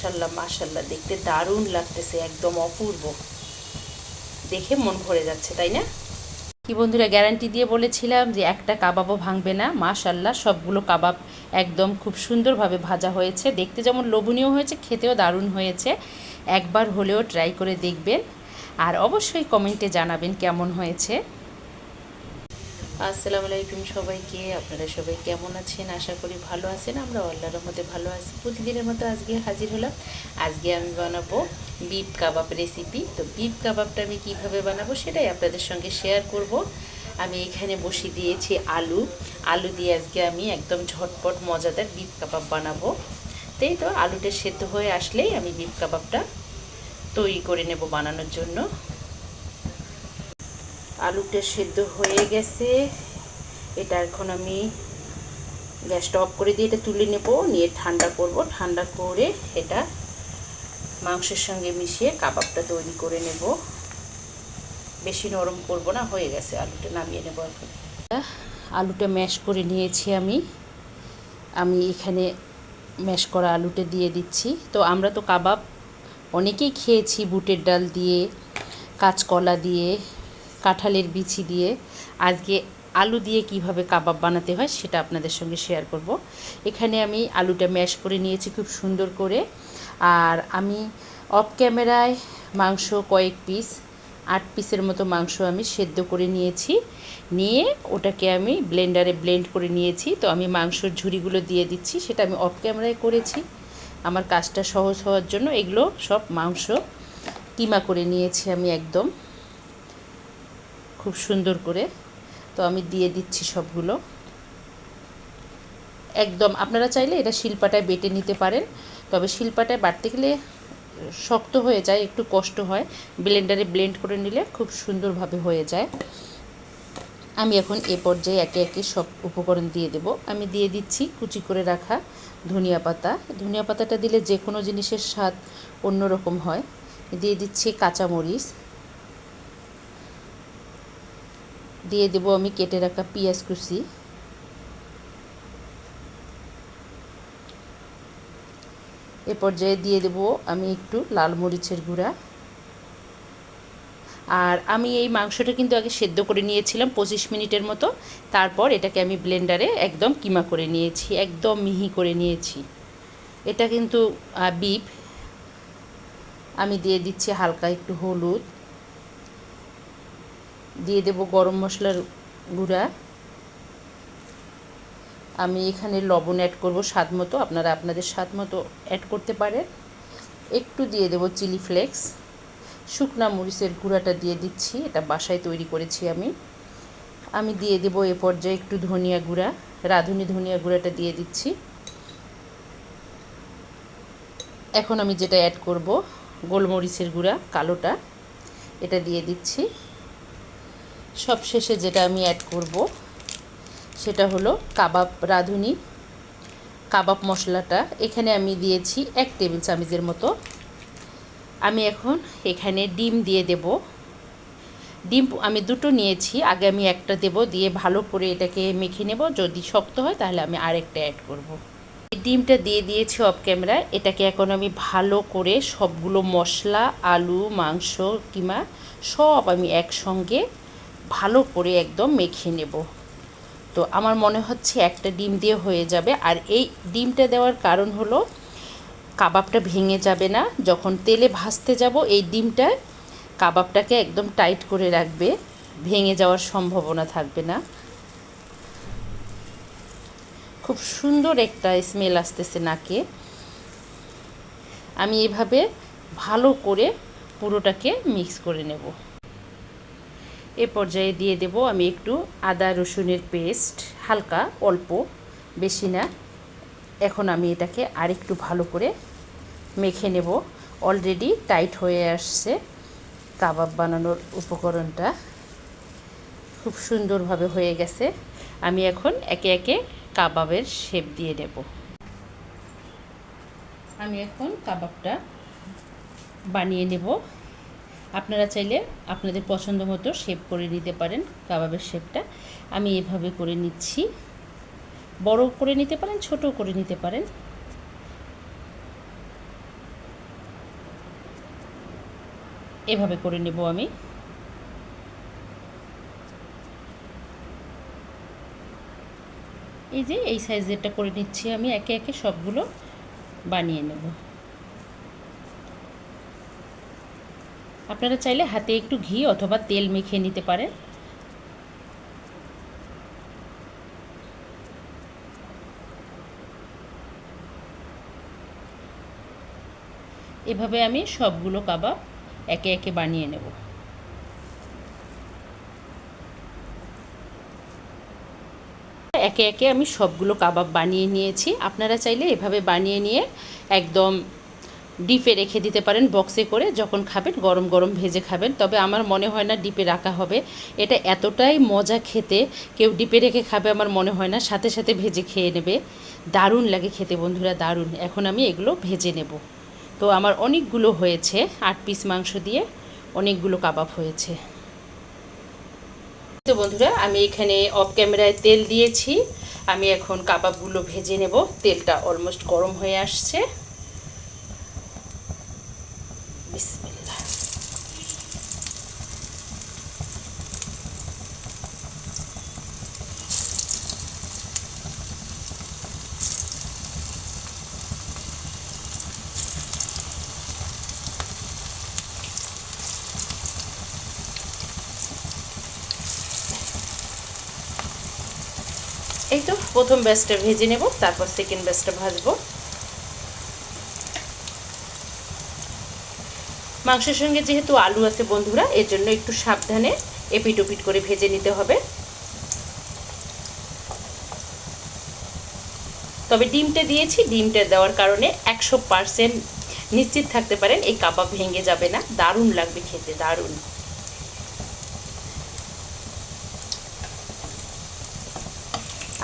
মাশাল্লাহ মাশাল্লাহ, দেখতে দারুণ লাগতেছে, একদম অপূর্ব, দেখে মন ভরে যাচ্ছে, তাই না? কি বন্ধুরা, গ্যারান্টি দিয়ে বলেছিলাম যে একটা কাবাবও ভাঙবে না। মাশাল্লাহ সবগুলো কাবাব একদম খুব সুন্দরভাবে ভাজা হয়েছে, দেখতে যেমন লোভনীয় হয়েছে, খেতেও দারুণ হয়েছে। একবার হলেও ট্রাই করে দেখবেন, আর অবশ্যই কমেন্টে জানাবেন কেমন হয়েছে। আসসালামু আলাইকুম সবাইকে, আপনারা সবাই কেমন আছেন? আশা করি ভালো আছেন। আমরা আল্লাহর মধ্যে ভালো আছি। প্রতিদিনের মতো আজকে হাজির হলাম। আজকে আমি বানাবো বিফ কাবাব রেসিপি। তো বিফ কাবাবটা আমি কীভাবে বানাবো সেটাই আপনাদের সঙ্গে শেয়ার করব। আমি এখানে বসিয়ে দিয়েছি আলু দিয়ে আজকে আমি একদম ঝটপট মজাদার বিফ কাবাব বানাবো। তাই তো আলুটা সেদ্ধ হয়ে আসলেই আমি বিফ কাবাবটা তৈরি করে নেব বানানোর জন্য। আলুটা সেদ্ধ হয়ে গেছে, এটা এখন আমি গ্যাসটা অফ করে দিয়ে এটা তুলে নেব, নিয়ে ঠান্ডা করব। ঠান্ডা করে এটা মাংসের সঙ্গে মিশিয়ে কাবাবটা তৈরি করে নেব। বেশি নরম করব না, হয়ে গেছে, আলুটা নামিয়ে নেব এখন। আলুটা ম্যাশ করে নিয়েছি আমি এখানে ম্যাশ করা আলুটা দিয়ে দিচ্ছি। তো আমরা তো কাবাব অনেকেই খেয়েছি বুটের ডাল দিয়ে, কাঁচকলা দিয়ে, কাঁঠালের বিচি দিয়ে। আজকে আলু দিয়ে কিভাবে কাবাব বানাতে হয় সেটা আপনাদের সঙ্গে শেয়ার করব। এখানে আমি আলুটা ম্যাশ করে নিয়েছি খুব সুন্দর করে। আর আমি অফ ক্যামেরায় মাংস কয়েক পিস, 8 পিসের মতো মাংস আমি সেদ্ধ করে নিয়েছি, নিয়ে ওটাকে আমি ব্লেন্ডারে ব্লেন্ড করে নিয়েছি। তো আমি মাংসর ঝুড়িগুলো দিয়ে দিচ্ছি, সেটা আমি অফ ক্যামেরায় করেছি আমার কাজটা সহজ হওয়ার জন্য। এগুলো সব মাংস কিমা করে নিয়েছি আমি একদম খুব সুন্দর করে। তো আমি দিয়ে দিচ্ছি সবগুলো একদম। আপনারা চাইলে এটা শিলপাটায় বেটে নিতে পারেন, তবে শিলপাটায় বাটতে গেলে শক্ত হয়ে যায়, একটু কষ্ট হয়। ব্লেন্ডারে ব্লেন্ড করে নিলে খুব সুন্দরভাবে হয়ে যায়। আমি এখন এ পর্যায়ে একে একে সব উপকরণ দিয়ে দেব। আমি দিয়ে দিচ্ছি কুচি করে রাখা ধনিয়া পাতা। ধনিয়া পাতাটা দিলে যে কোনো জিনিসের স্বাদ অন্যরকম হয়। দিয়ে দিচ্ছি কাঁচামরিচ, দিয়ে দেব আমি কেটে রাখা পেঁয়াজ কুচি, এ পর্যায়ে দিয়ে দেব আমি একটু লাল মরিচের গুঁড়া। আর আমি এই মাংসটা কিন্তু আগে সেদ্ধ করে নিয়েছিলাম 25 মিনিটের মতো, তারপর এটাকে আমি ব্লেন্ডারে একদম কিমা করে নিয়েছি, একদম মিহি করে নিয়েছি। এটা কিন্তু বিফ। আমি দিয়ে দিচ্ছি হালকা একটু হলুদ, দিয়ে দেব গরম মশলার গুঁড়া। আমি এখানে লবণ অ্যাড করব স্বাদ মতো, আপনারা আপনাদের স্বাদ মতো অ্যাড করতে পারেন। একটু দিয়ে দেব চিলি ফ্লেক্স, শুকনা মরিচের গুঁড়াটা দিয়ে দিচ্ছি, এটা বাসায় তৈরি করেছি আমি দিয়ে দেব এ পর্যায়ে একটু ধনিয়া গুঁড়া, রাঁধুনি ধনিয়া গুঁড়াটা দিয়ে দিচ্ছি। এখন আমি যেটা অ্যাড করব গোলমরিচের গুঁড়া কালোটা, এটা দিয়ে দিচ্ছি। সবশেষে যেটা আমি অ্যাড করব সেটা হলো কাবাব রাঁধুনি কাবাব মশলাটা। এখানে আমি দিয়েছি 1 টেবিল চামচের মতো। আমি এখন এখানে ডিম দিয়ে দেব। ডিম আমি 2টো নিয়েছি, আগে আমি একটা দেব, দিয়ে ভালো করে এটাকে মেখে নেব। যদি শক্ত হয় তাহলে আমি আরেকটা অ্যাড করব। ডিমটা দিয়ে দিয়েছি অফ ক্যামেরায়। এটাকে এখন আমি ভালো করে সবগুলো মশলা, আলু, মাংস, কিমা সব আমি একসঙ্গে ভালো করে একদম মেখে নেব। তো আমার মনে হচ্ছে একটা ডিম দিয়ে হয়ে যাবে। আর এই ডিমটা দেওয়ার কারণ হলো কাবাবটা ভেঙে যাবে না। যখন তেলে ভাজতে যাব এই ডিমটা কাবাবটাকে একদম টাইট করে রাখবে, ভেঙে যাওয়ার সম্ভাবনা থাকবে না। খুব সুন্দর একটা স্মেল আসতেছে নাকে। আমি এভাবে ভালো করে পুরোটাকে মিক্স করে নেব। এ পর্যায়ে দিয়ে দেব আমি একটু আদা রসুনের পেস্ট, হালকা অল্প, বেশি না। এখন আমি এটাকে আরেকটু ভালো করে মেখে নেব। অলরেডি টাইট হয়ে আসছে কাবাব বানানোর উপকরণটা, খুব সুন্দরভাবে হয়ে গেছে। আমি এখন একে একে কাবাবের শেপ দিয়ে নেব। আমি এখন কাবাবটা বানিয়ে নেব। আপনারা চাইলে আপনাদের পছন্দ মতো শেপ করে নিতে পারেন কাবাবের শেপটা। আমি এভাবে করে নিচ্ছি, বড় করে নিতে পারেন, ছোট করে নিতে পারেন। এভাবে করে নেব আমি। এই যে এই সাইজেরটা করে নিচ্ছি আমি, একে একে সবগুলো বানিয়ে নেব। আপনারা চাইলে হাতে একটু ঘি অথবা তেল মেখে নিতে পারেন। এভাবে আমি সবগুলো কাবাব একে একে বানিয়ে নেব। একে একে আমি সবগুলো কাবাব বানিয়ে নিয়েছি। আপনারা চাইলে এভাবে বানিয়ে নিয়ে একদম ডিপে রেখে দিতে পারেন, বক্সে করে যখন খাবেন গরম গরম ভেজে খাবেন। তবে আমার মনে হয় না ডিপে রাখা হবে, এটা এতটাই মজা খেতে, কেউ ডিপে রেখে খাবে আমার মনে হয় না, সাথে সাথে ভেজে খেয়ে নেবে। দারুণ লাগে খেতে বন্ধুরা, দারুণ। এখন আমি এগুলো ভেজে নেব। তো আমার অনেকগুলো হয়েছে, 8 পিস মাংস দিয়ে অনেকগুলো কাবাব হয়েছে। তো বন্ধুরা আমি এখানে অফ ক্যামেরায় তেল দিয়েছি, আমি এখন কাবাবগুলো ভেজে নেব। তেলটা অলমোস্ট গরম হয়ে আসছে। বিসমিল্লাহ। এই তো প্রথম ব্যাচটা ভেজে নেব, তারপর সেকেন্ড ব্যাচটা ভাজবো। মাংসের সঙ্গে যেহেতু আলু আছে বন্ধুরা, এর জন্য একটু সাবধানে এপিট ওপিট করে ভেজে নিতে হবে। তবে ডিমটা দিয়েছি, ডিমটা দেওয়ার কারণে 100% নিশ্চিত থাকতে পারেন এই কাবাব ভেঙে যাবে না, দারুণ লাগবে খেতে, দারুণ।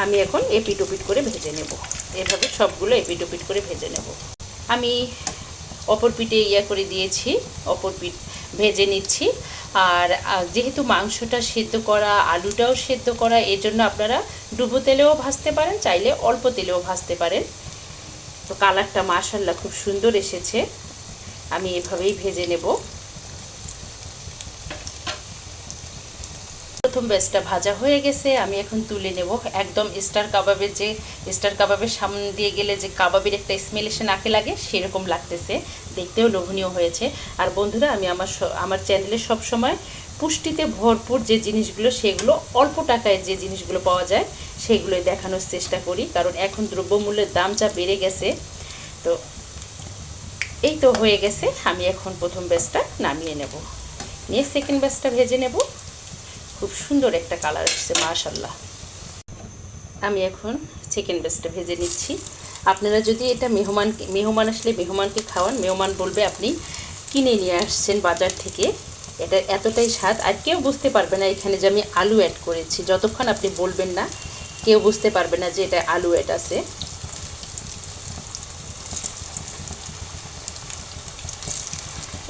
আমি এখন এপিট ওপিট করে ভেজে নেব, এভাবে সবগুলো এপিট ওপিট করে ভেজে নেব। আমি অপর পিঠে করে দিয়েছি, অপর পিঠ ভেজে নিচ্ছি। আর যেহেতু মাংসটা সেদ্ধ করা, আলুটাও সেদ্ধ করা, এর জন্য আপনারা ডুবো তেলেও ভাজতে পারেন, চাইলে অল্প তেলেও ভাজতে পারেন। তো কালারটা মাশাআল্লাহ খুব সুন্দর এসেছে। আমি এভাবেই ভেজে নেব। প্রথম ব্যাচটা ভাজা হয়ে গেছে, আমি এখন তুলে নেব। একদম স্টার কাবাবের সামনে দিয়ে গেলে যে কাবাবের একটা স্মেল এসে নাকে লাগে, সেরকম লাগতেছে, দেখতেও লোভনীয় হয়েছে। আর বন্ধুরা আমি আমার চ্যানেলে সবসময় পুষ্টিতে ভরপুর যে জিনিসগুলো, সেগুলো অল্প টাকায় যে জিনিসগুলো পাওয়া যায় সেগুলোই দেখানোর চেষ্টা করি, কারণ এখন দ্রব্যমূল্যের দাম যা বেড়ে গেছে। তো এই তো হয়ে গেছে, আমি এখন প্রথম ব্যাচটা নামিয়ে নেব, নিয়ে সেকেন্ড ব্যাচটা ভেজে নেব। খুব সুন্দর একটা কালার এসেছে মাশাআল্লাহ। আমি এখন সেকেন্ড ব্যাচটা ভেজে নিচ্ছি। আপনারা যদি এটা মেহমান আসলে মেহমানকে খাওয়ান, মেহমান বলবে আপনি কিনে নিয়ে আসছেন বাজার থেকে। এটা এতটাই স্বাদ, আর কেউ বুঝতে পারবে না এখানে যে আমি আলু অ্যাড করেছি। যতক্ষণ আপনি বলবেন না, কেউ বুঝতে পারবে না যে এটা আলু অ্যাড আছে।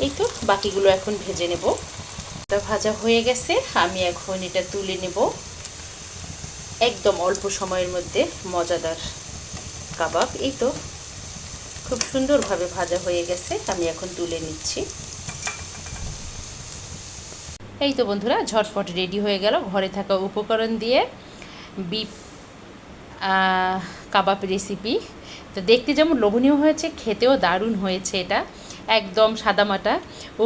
এই তো বাকিগুলো এখন ভেজে নেব। এটা ভাজা হয়ে গেছে, আমি এখন এটা তুলে নেব। একদম অল্প সময়ের মধ্যে মজাদার কাবাব এই তো খুব সুন্দরভাবে ভাজা হয়ে গেছে, আমি এখন তুলে নিচ্ছি। এই তো বন্ধুরা ঝটপট রেডি হয়ে গেল ঘরে থাকা উপকরণ দিয়ে বিফ কাবাব রেসিপি। তো দেখতে যেমন লোভনীয় হয়েছে, খেতেও দারুণ হয়েছে। এটা একদম সাদামাটা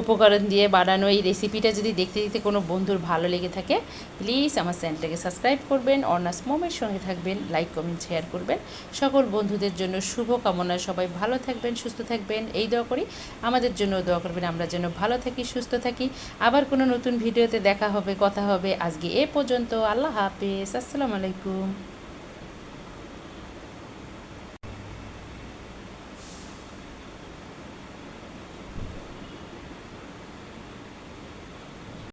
উপকরণ দিয়ে বানানো এই রেসিপিটা যদি দেখতে দেখতে কোনো বন্ধুর ভালো লেগে থাকে, প্লিজ আমার চ্যানেলটাকে সাবস্ক্রাইব করবেন, অর্নাস মোমের সঙ্গে থাকবেন, লাইক কমেন্ট শেয়ার করবেন। সকল বন্ধুদের জন্য শুভ কামনা, সবাই ভালো থাকবেন, সুস্থ থাকবেন, এই দোয়া করি। আমাদের জন্য দোয়া করবেন, আমরা যেন ভালো থাকি, সুস্থ থাকি। আবার কোনো নতুন ভিডিওতে দেখা হবে, কথা হবে। আজকে এ পর্যন্ত, আল্লাহ হাফেজ, আসসালামু আলাইকুম।